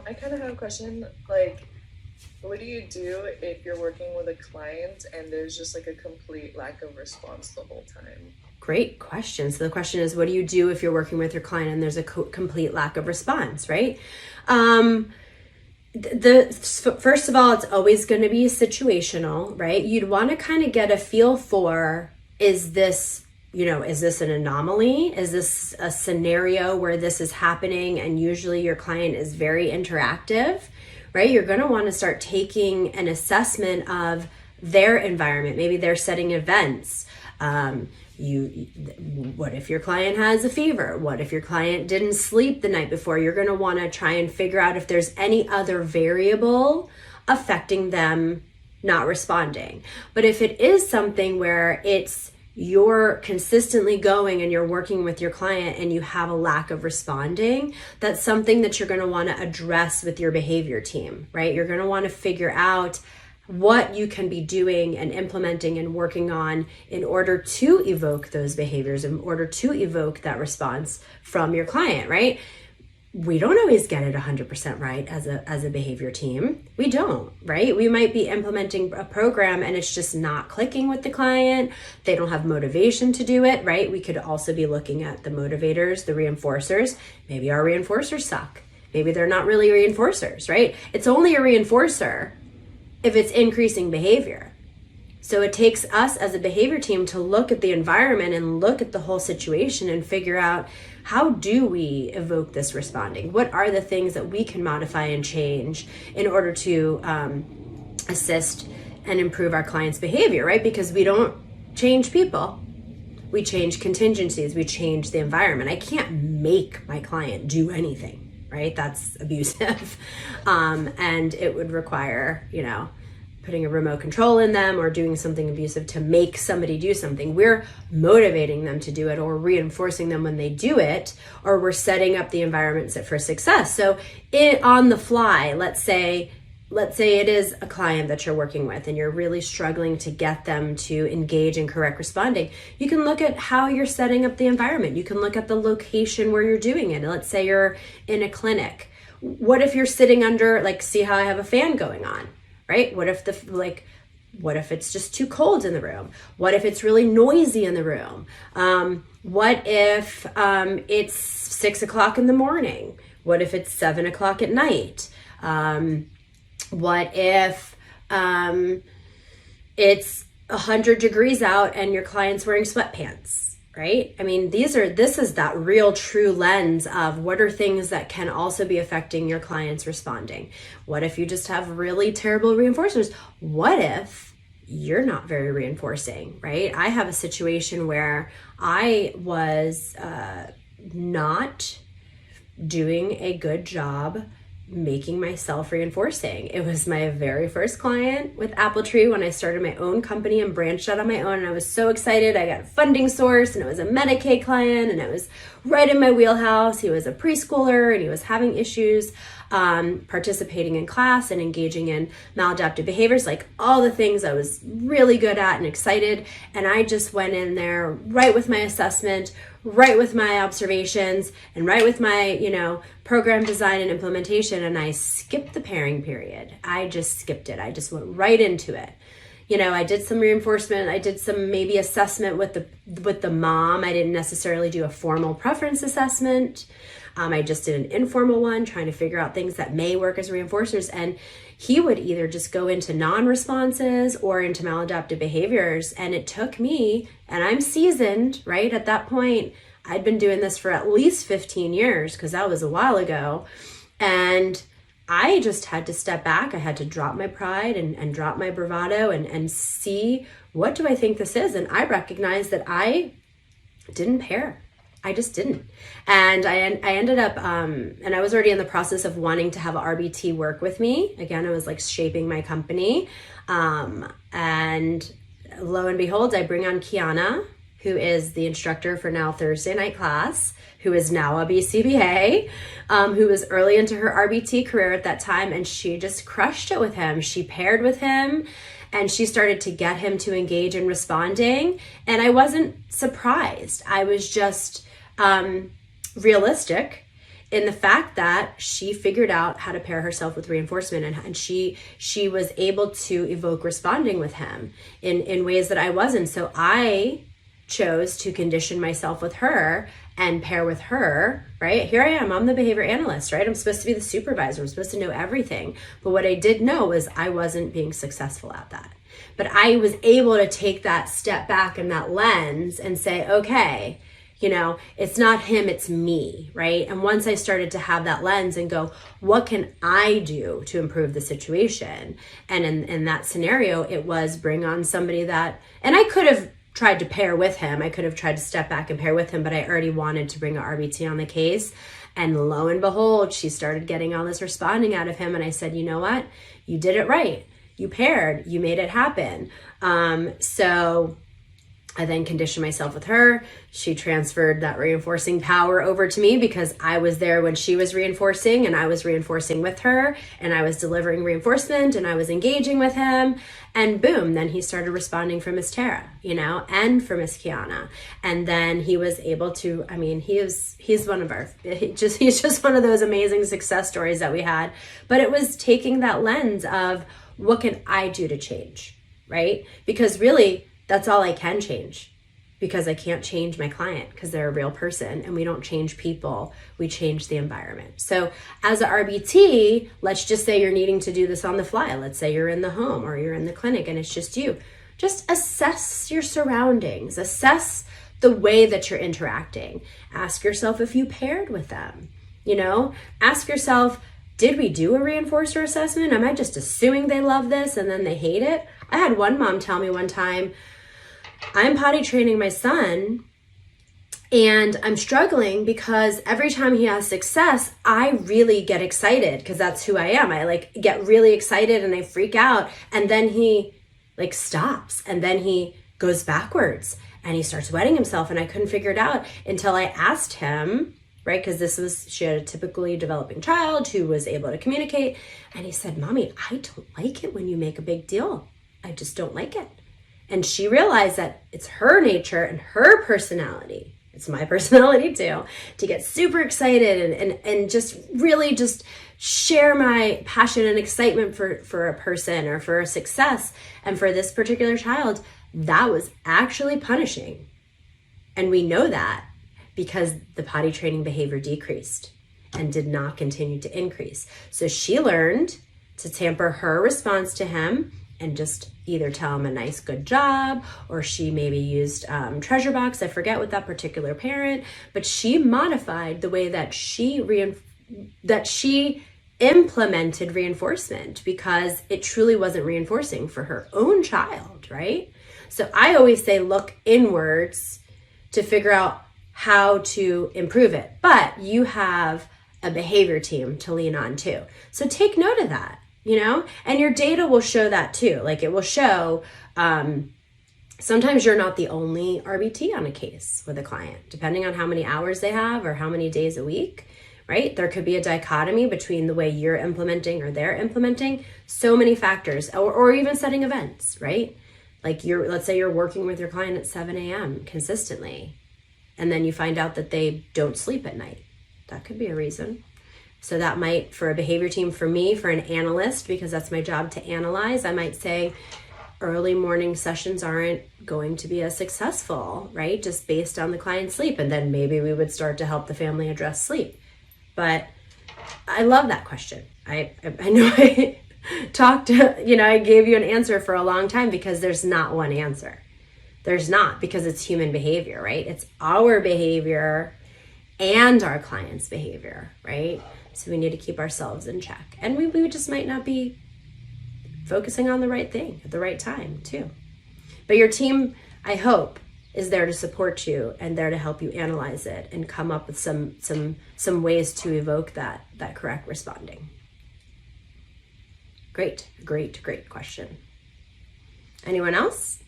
I kind of have a question, like, what do you do if you're working with a client and there's just like a complete lack of response the whole time? Great question. So the question is, what do you do if you're working with your client and there's a complete lack of response, right? First of all, it's always going to be situational, right? You'd want to kind of get a feel for, is this an anomaly? Is this a scenario where this is happening? And usually your client is very interactive, right? You're going to want to start taking an assessment of their environment. Maybe they're setting events. What if your client has a fever? What if your client didn't sleep the night before? You're going to want to try and figure out if there's any other variable affecting them not responding. But if it is something where you're consistently going and you're working with your client and you have a lack of responding, that's something that you're going to want to address with your behavior team, right? You're going to want to figure out what you can be doing and implementing and working on in order to evoke those behaviors, in order to evoke that response from your client, right? We don't always get it 100% right as a behavior team. We don't, right? We might be implementing a program and it's just not clicking with the client. They don't have motivation to do it, right? We could also be looking at the motivators, the reinforcers. Maybe our reinforcers suck. Maybe they're not really reinforcers, right? It's only a reinforcer if it's increasing behavior. So it takes us as a behavior team to look at the environment and look at the whole situation and figure out, how do we evoke this responding? What are the things that we can modify and change in order to assist and improve our clients' behavior, right? Because we don't change people. We change contingencies. We change the environment. I can't make my client do anything, right? That's abusive. And it would require, putting a remote control in them or doing something abusive to make somebody do something. We're motivating them to do it, or reinforcing them when they do it, or we're setting up the environments for success. So on the fly, let's say it is a client that you're working with and you're really struggling to get them to engage in correct responding. You can look at how you're setting up the environment. You can look at the location where you're doing it. Let's say you're in a clinic. What if you're sitting under, see how I have a fan going on, right? What if it's just too cold in the room? What if it's really noisy in the room? What if it's 6 o'clock in the morning? What if it's 7 o'clock at night? What if it's 100 degrees out and your client's wearing sweatpants, right? I mean, this is that real true lens of what are things that can also be affecting your clients responding. What if you just have really terrible reinforcers? What if you're not very reinforcing, right? I have a situation where I was not doing a good job making myself reinforcing. It was my very first client with Appletree when I started my own company and branched out on my own. And I was so excited. I got a funding source and it was a Medicaid client and it was right in my wheelhouse. He was a preschooler and he was having issues participating in class and engaging in maladaptive behaviors, like all the things I was really good at and excited. And I just went in there right with my assessment, right with my observations, and right with my, program design and implementation. And I skipped the pairing period. I just skipped it. I just went right into it. I did some reinforcement. I did some maybe assessment with the mom. I didn't necessarily do a formal preference assessment. I just did an informal one, trying to figure out things that may work as reinforcers. And he would either just go into non-responses or into maladaptive behaviors. And it took me, and I'm seasoned, right? At that point, I'd been doing this for at least 15 years because that was a while ago. And I just had to step back. I had to drop my pride and drop my bravado and see, what do I think this is? And I recognized that I didn't pair. I just didn't. And I ended up, and I was already in the process of wanting to have RBT work with me. Again, I was shaping my company. And lo and behold, I bring on Kiana, who is the instructor for now Thursday night class, who is now a BCBA, who was early into her RBT career at that time. And she just crushed it with him. She paired with him and she started to get him to engage in responding. And I wasn't surprised. I was just realistic in the fact that she figured out how to pair herself with reinforcement, and she was able to evoke responding with him in ways that I wasn't. So I chose to condition myself with her and pair with her, right? Here I am, I'm the behavior analyst, right? I'm supposed to be the supervisor. I'm supposed to know everything. But what I did know was I wasn't being successful at that. But I was able to take that step back and that lens and say, okay, you know, it's not him, it's me, right? And once I started to have that lens and go, what can I do to improve the situation? And in that scenario, it was bring on somebody that, and I could have tried to pair with him. I could have tried to step back and pair with him, but I already wanted to bring a RBT on the case. And lo and behold, she started getting all this responding out of him. And I said, you know what? You did it right. You paired, you made it happen. So I then conditioned myself with her. She transferred that reinforcing power over to me because I was there when she was reinforcing, and I was reinforcing with her, and I was delivering reinforcement, and I was engaging with him. And boom, then he started responding for Miss Tara, you know, and for Miss Kiana. And then he was able to, I mean, he's one of our, he's just one of those amazing success stories that we had. But it was taking that lens of what can I do to change, right? Because really, that's all I can change, because I can't change my client because they're a real person, and we don't change people, we change the environment. So as a RBT, let's just say you're needing to do this on the fly. Let's say you're in the home or you're in the clinic and it's just you. Just assess your surroundings, assess the way that you're interacting. Ask yourself if you paired with them, you know, ask yourself, did we do a reinforcer assessment? Am I just assuming they love this and then they hate it? I had one mom tell me one time, I'm potty training my son and I'm struggling because every time he has success, I really get excited because that's who I am. I like get really excited and I freak out, and then he like stops and then he goes backwards and he starts wetting himself, and I couldn't figure it out until I asked him, right? Because she had a typically developing child who was able to communicate. And he said, Mommy, I don't like it when you make a big deal. I just don't like it. And she realized that it's her nature and her personality. It's my personality too, to get super excited and just really just share my passion and excitement for a person or for a success. And for this particular child, that was actually punishing. And we know that because the potty training behavior decreased and did not continue to increase. So she learned to temper her response to him and just either tell him a nice good job, or she maybe used treasure box. I forget what that particular parent, but she modified the way that she implemented reinforcement because it truly wasn't reinforcing for her own child, right? So I always say look inwards to figure out how to improve it, but you have a behavior team to lean on too. So take note of that, you know, and your data will show that too. Like it will show, sometimes you're not the only RBT on a case with a client, depending on how many hours they have or how many days a week, right? There could be a dichotomy between the way you're implementing or they're implementing. So many factors, or even setting events, right? Like let's say you're working with your client at 7 a.m. consistently, and then you find out that they don't sleep at night. That could be a reason. So that might, for a behavior team, for me, for an analyst, because that's my job to analyze, I might say early morning sessions aren't going to be as successful, right? Just based on the client's sleep. And then maybe we would start to help the family address sleep. But I love that question. I know I talked to, I gave you an answer for a long time because there's not one answer. There's not, because it's human behavior, right? It's our behavior and our client's behavior, right? So we need to keep ourselves in check. And we just might not be focusing on the right thing at the right time too. But your team, I hope, is there to support you and there to help you analyze it and come up with some ways to evoke that correct responding. Great question. Anyone else?